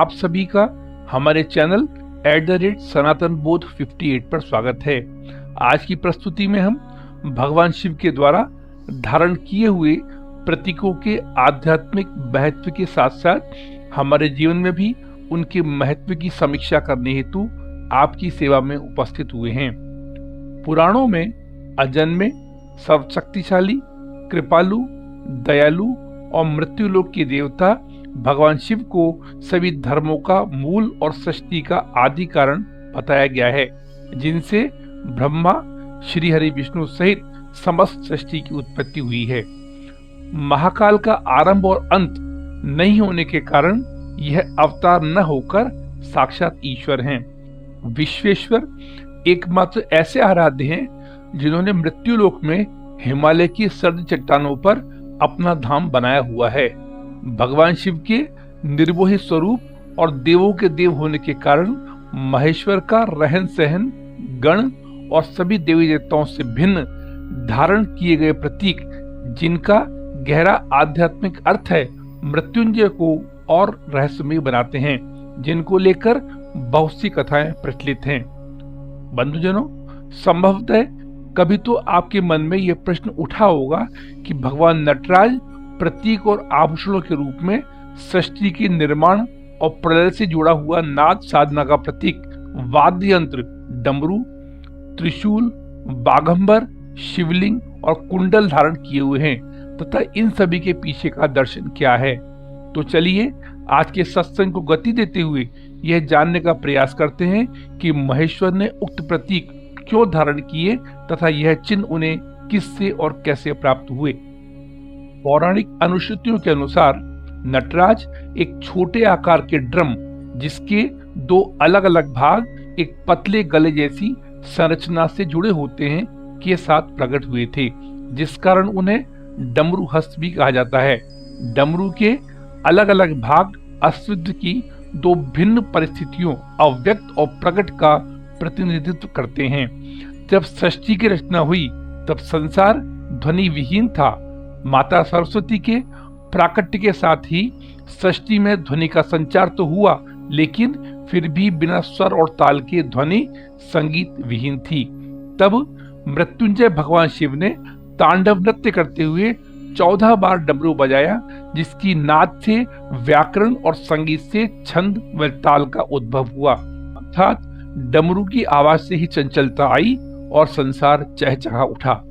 आप सभी का हमारे चैनल @सनातन बोध 58 पर स्वागत है। आज की प्रस्तुति में हम भगवान शिव के द्वारा धारण किए हुए प्रतीकों के आध्यात्मिक महत्व के साथ साथ हमारे जीवन में भी उनके महत्व की समीक्षा करने हेतु आपकी सेवा में उपस्थित हुए हैं। पुराणों में अजन्मे, सर्वशक्तिशाली, कृपालु, दयालु और मृत्युलोक के देवता भगवान शिव को सभी धर्मों का मूल और सृष्टि का आदि कारण बताया गया है, जिनसे ब्रह्मा, श्री हरि विष्णु सहित समस्त सृष्टि की उत्पत्ति हुई है। महाकाल का आरंभ और अंत नहीं होने के कारण यह अवतार न होकर साक्षात ईश्वर हैं। विश्वेश्वर एकमात्र ऐसे आराध्य हैं जिन्होंने मृत्युलोक में हिमालय की सर्द चट्टानों पर अपना धाम बनाया हुआ है। भगवान शिव के निर्मोही स्वरूप और देवों के देव होने के कारण महेश्वर का रहन सहन, गण और सभी देवी देवताओं से भिन्न धारण किए गए प्रतीक, जिनका गहरा आध्यात्मिक अर्थ है, मृत्युंजय को और रहस्यमय बनाते हैं, जिनको लेकर बहुत सी कथाएं प्रचलित हैं। बंधुजनों, संभवतः कभी तो आपके मन में यह प्रश्न उठा होगा कि भगवान नटराज प्रतीक और आभूषणों के रूप में सृष्टि के निर्माण और प्रलय से जुड़ा हुआ नाद साधना का प्रतीक वाद्य यंत्र डमरू, त्रिशूल, बाघंबर, शिवलिंग और कुंडल धारण किए हुए हैं तथा इन सभी के पीछे का दर्शन क्या है। तो चलिए आज के सत्संग को गति देते हुए यह जानने का प्रयास करते हैं कि महेश्वर ने उक्त प्रतीक क्यों धारण किए तथा यह चिन्ह उन्हें किससे और कैसे प्राप्त हुए। पौराणिक अनुश्रुतियों के अनुसार नटराज एक छोटे आकार के ड्रम, जिसके दो अलग अलग भाग एक पतले गले जैसी संरचना से जुड़े होते हैं, के साथ प्रकट हुए थे, जिस कारण उन्हें डमरू हस्त भी कहा जाता है। डमरू के अलग अलग भाग अस्तित्व की दो भिन्न परिस्थितियों, अव्यक्त और प्रकट का प्रतिनिधित्व करते हैं। जब सृष्टि की रचना हुई तब संसार ध्वनि विहीन था। माता सरस्वती के प्राकट्य के साथ ही सृष्टि में ध्वनि का संचार तो हुआ, लेकिन फिर भी बिना स्वर और ताल के ध्वनि संगीत विहीन थी। तब मृत्युंजय भगवान शिव ने तांडव नृत्य करते हुए 14 बार डमरू बजाया, जिसकी नाद से व्याकरण और संगीत से छंद व ताल का उद्भव हुआ। अर्थात डमरू की आवाज से ही चंचलता आई और संसार चहचहा उठा।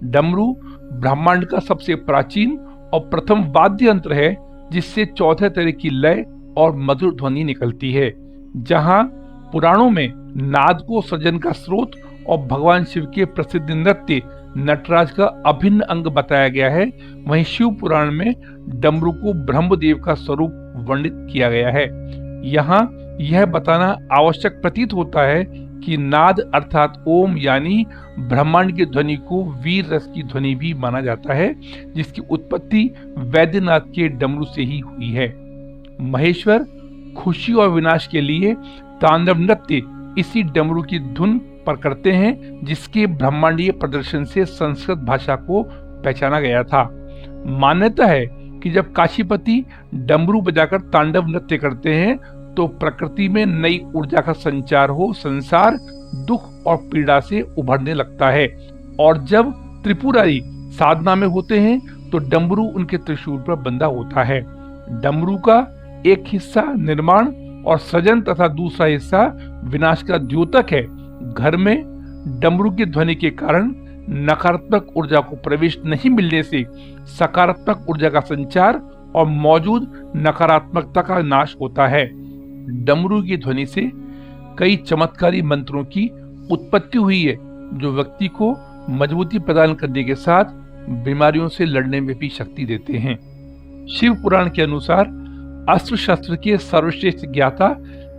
डमरू ब्रह्मांड का सबसे प्राचीन और प्रथम वाद्य यंत्र है, जिससे 14 तरह की लय और मधुर ध्वनि निकलती है। जहां पुराणों में नाद को सृजन का स्रोत और भगवान शिव के प्रसिद्ध नृत्य नटराज का अभिन्न अंग बताया गया है, वहीं शिव पुराण में डमरू को ब्रह्मदेव का स्वरूप वर्णित किया गया है। यहाँ यह बताना आवश्यक प्रतीत होता है कि नाद अर्थात ओम यानी ब्रह्मांड की ध्वनि को वीर रस की ध्वनि भी माना जाता है, जिसकी उत्पत्ति वैद्यनाथ के डमरू से ही हुई है। महेश्वर खुशी और विनाश के लिए तांडव नृत्य इसी डमरू की धुन पर करते हैं, जिसके ब्रह्मांडीय प्रदर्शन से संस्कृत भाषा को पहचाना गया था। मान्यता है कि जब काशीपति डमरू बजाकर तांडव नृत्य करते हैं तो प्रकृति में नई ऊर्जा का संचार हो, संसार दुख और पीड़ा से उभरने लगता है। और जब त्रिपुरारी साधना में होते हैं तो डमरू उनके त्रिशूल पर बंधा होता है। डमरू का एक हिस्सा निर्माण और सृजन तथा दूसरा हिस्सा विनाश का द्योतक है। घर में डमरू की ध्वनि के कारण नकारात्मक ऊर्जा को प्रवेश नहीं मिलने से सकारात्मक ऊर्जा का संचार और मौजूद नकारात्मकता का नाश होता है। डमरू की ध्वनि से कई चमत्कारी मंत्रों की उत्पत्ति हुई है, जो व्यक्ति को मजबूती प्रदान करने के साथ बीमारियों से लड़ने में भी शक्ति देते हैं। शिव पुराण के अनुसार अस्त्र शस्त्र के सर्वश्रेष्ठ ज्ञाता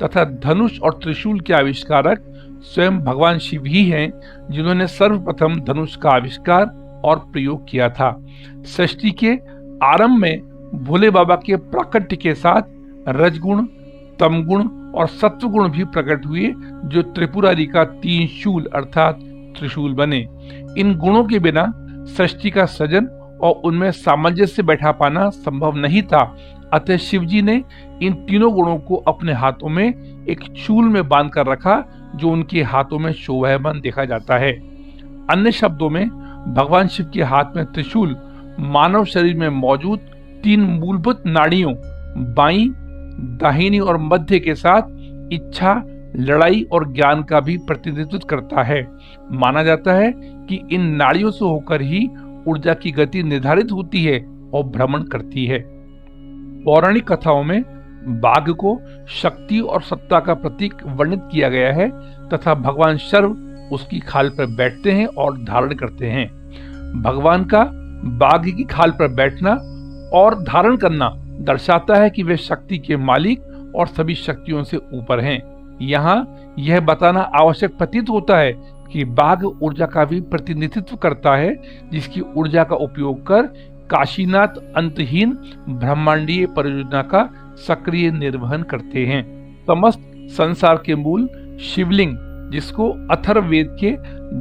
तथा धनुष और त्रिशूल के आविष्कारक स्वयं भगवान शिव ही हैं, जिन्होंने सर्वप्रथम धनुष का आविष्कार और प्रयोग किया था। सृष्टि के आरंभ में भोले बाबा के प्राकट्य के साथ रजगुण, तमगुण और सत्वगुण भी प्रकट हुए, जो त्रिपुरारी का 3 शूल अर्थात त्रिशूल बने। इन गुणों के बिना सृष्टि का सृजन और उनमें सामंजस्य बैठा पाना संभव नहीं था। अतः शिव जी ने इन तीनों गुणों को अपने हाथों में एक चूल में बांध कर रखा, जो उनके हाथों में शोभायमान देखा जाता है। अन्य शब्दों में भगवान शिव के हाथ में त्रिशूल मानव शरीर में मौजूद 3 मूलभूत नाड़ियों बाईं, दाहिनी और मध्य के साथ इच्छा, लड़ाई और ज्ञान का भी प्रतिनिधित्व करता है। माना जाता है कि इन नाड़ियों से होकर ही ऊर्जा की गति निर्धारित होती है और भ्रमण करती है। पौराणिक कथाओं में बाघ को शक्ति और सत्ता का प्रतीक वर्णित किया गया है तथा भगवान सर्व उसकी खाल पर बैठते हैं और धारण करते हैं। भगवान का बाघ की खाल पर बैठना और धारण करना दर्शाता है कि वे शक्ति के मालिक और सभी शक्तियों से ऊपर हैं। यहाँ यह बताना आवश्यक प्रतीत होता है कि बाघ ऊर्जा का भी प्रतिनिधित्व करता है, जिसकी ऊर्जा का उपयोग कर काशीनाथ अंतहीन ब्रह्मांडीय परियोजना का सक्रिय निर्वहन करते हैं। समस्त संसार के मूल शिवलिंग, जिसको अथर्ववेद के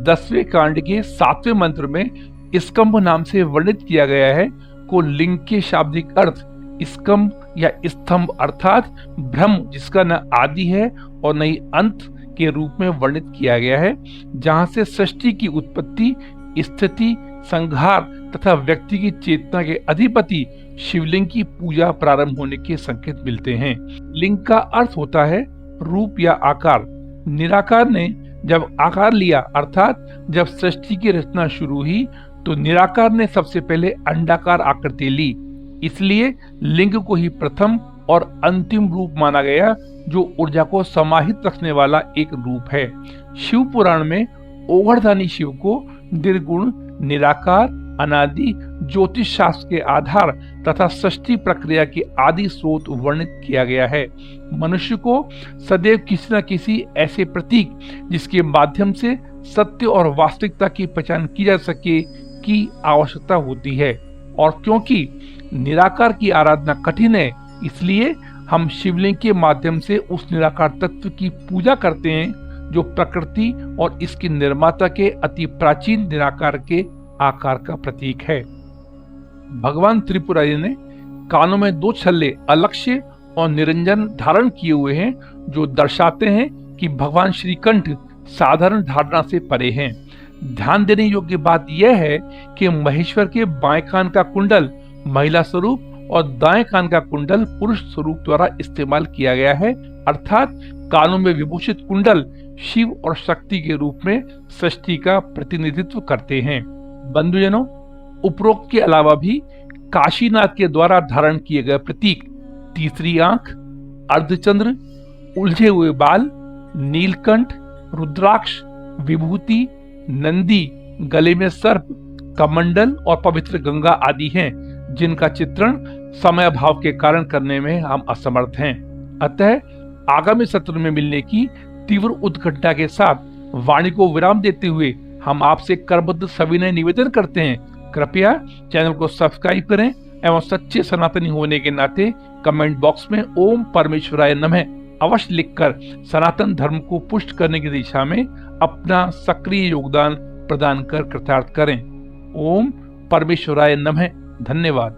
10वें कांड के 7वें मंत्र में स्कंभ नाम से वर्णित किया गया है, को लिंग के शाब्दिक अर्थ स्कंभ या स्तंभ अर्थात ब्रह्म, जिसका न आदि है और न ही अंत के रूप में वर्णित किया गया है, जहां से सृष्टि की उत्पत्ति, स्थिति, संहार तथा व्यक्ति की चेतना के अधिपति शिवलिंग की पूजा प्रारंभ होने के संकेत मिलते हैं। लिंग का अर्थ होता है रूप या आकार। निराकार ने जब आकार लिया अर्थात जब सृष्टि की रचना शुरू हुई, तो निराकार ने सबसे पहले अंडाकार आकृति ली। इसलिए लिंग को ही प्रथम और अंतिम रूप माना गया, जो ऊर्जा को समाहित रखने वाला एक रूप है। शिव पुराण में ओघड़दानी शिव को निर्गुण, निराकार, अनादि, ज्योतिष शास्त्र के आधार तथा सृष्टि प्रक्रिया के आदि स्रोत वर्णित किया गया है। मनुष्य को सदैव किसी न किसी ऐसे प्रतीक जिसके माध्यम से सत्य और वास्तविकता की पहचान की जा सके की आवश्यकता होती है, और क्योंकि निराकार की आराधना कठिन है, इसलिए हम शिवलिंग के माध्यम से उस निराकार तत्व की पूजा करते हैं, जो प्रकृति और इसके निर्माता के अति प्राचीन निराकार के आकार का प्रतीक है। भगवान त्रिपुरारी ने कानों में 2 छल्ले अलक्ष्य और निरंजन धारण किए हुए हैं, जो दर्शाते हैं कि भगवान श्रीकंठ साधारण धारणा से परे हैं। ध्यान देने योग्य बात यह है कि महेश्वर के बाएं कान का कुंडल महिला स्वरूप और दाएं कान का कुंडल पुरुष स्वरूप द्वारा इस्तेमाल किया गया है, अर्थात कानों में विभूषित कुंडल शिव और शक्ति के रूप में सृष्टि का प्रतिनिधित्व करते हैं। बंधुजनों, उपरोक्त के अलावा भी काशीनाथ के द्वारा धारण किए गए प्रतीक तीसरी आंख, अर्धचंद्र, उलझे हुए बाल, नीलकंठ, रुद्राक्ष, विभूति, नंदी, गले में सर्प, कमंडल और पवित्र गंगा आदि हैं, जिनका चित्रण समय अभाव के कारण करने में हम असमर्थ हैं। अतः आगामी सत्र में मिलने की तीव्र उत्कंठा के साथ वाणी को विराम देते हुए हम आपसे करबद्ध सविनय निवेदन करते हैं, कृपया चैनल को सब्सक्राइब करें एवं सच्चे सनातनी होने के नाते कमेंट बॉक्स में ओम परमेश्वराय नमः अवश्य लिखकर सनातन धर्म को पुष्ट करने की दिशा में अपना सक्रिय योगदान प्रदान कर कृतार्थ करें। ओम परमेश्वराय नमः। धन्यवाद।